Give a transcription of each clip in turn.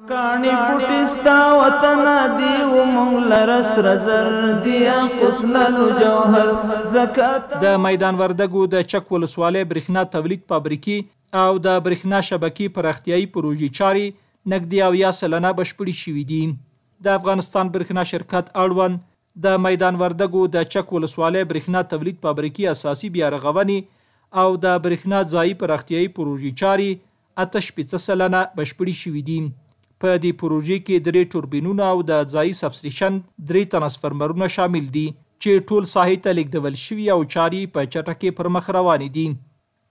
کانی بوټستا وطن دی و مونږ لرس رزر دی قتللو جوهر زکات د میدان وردګو د چک ولسوالۍ برېښنا تولید فابریکې او د برېښنا شبکې پراختیایي پروژې چارې نږدې 70 سلنه بشپړې شوي دي. د افغانستان برېښنا شرکت اړوند د میدان وردګو د چک ولسوالۍ برېښنا تولید فابریکې اساسي بیارغونې او د برېښنا ځایي پراختیایي پروژې چارې 88 سلنه بشپړې شوي دي. په دې پروژې کې 3 توربینونه او د ځایي سبسټیشن 3 ترانسفرمرونه شامل دي چې ټول ساحې ته لیږدول شوي او چارې په چټکۍ پر مخ روانې دي.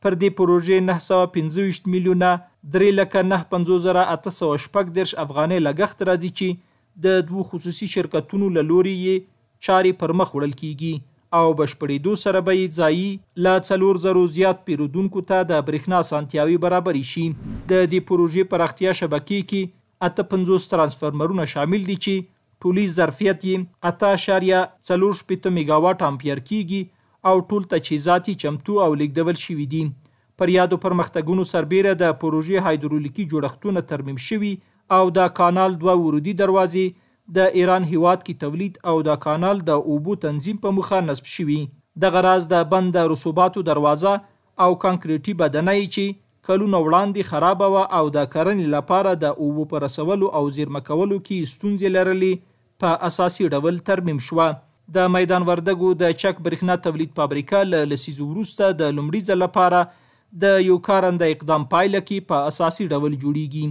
پر دې پروژې 925 میلیونه 3,950,814 افغانۍ لګښت راځي چې د 2 خصوصي شرکتونو له لوري یې چارې پر مخ وړل کیږي او بشپړېدو سره به یې ځایي له 4,000 زیات پیرودونکو ته د برېښنا اسانتیاوې برابرې شي. د دې پروژې پراختیا شبکې کې 58 ترانسفرمرونه شامل دي چې ټولیز ظرفیت یې 8.48 میگاواټ امپیر کیږي او ټول تجهیزات چمتو او لیږدول شوي دي. پر یادو پرمختګونو سربیره د پروژې هایدرولیکي جوړښتونه ترمیم شوي او د کانال 2 ورودي دروازې د ایران هیواد کې تولید او د کانال د اوبو تنظیم په موخه نصب شوي. دغه راز د بند د رسوباتو دروازه او کانکریټي بدنۍ چې کلونه وړاندې خرابه وه او د کرنې لپاره د اوبو په رسولو او زیرمه کولو کې ستونزې لرلې په اساسي ډول ترمیم شوه. د میدان وردګو د چک برېښنا تولید فابریکه له لسیزو وروسته د لومړي ځل لپاره د یو کارنده اقدام پایله کې په اساسي ډول جوړیږي.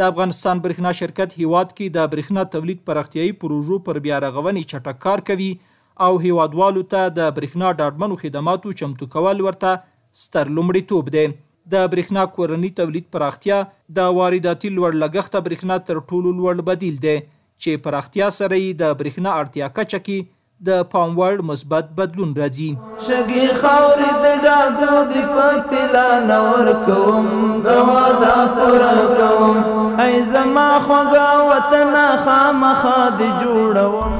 د افغانستان برېښنا شرکت هیواد کې د برېښنا تولید پراختیایي پروژو پر بیارغونې چټک کار کوي او هیوادوالو ته د برېښنا ډاډمنو خدماتو چمتو کول ورته ستر لومړیتوب دی. د برېښنا کورني تولید پراختیا د وارداتي لوړ لګښته برېښنا تر ټولو لوړ بدیل دی چې پراختیا سره یې د برېښنا اړتیا کچه کې د پام وړ مثبت بدلون راځي. شګې خاورې د ډاګو د پتلا نور کوم د واده پوره کوم ای زما خوږه وطن خامخا د جوړوم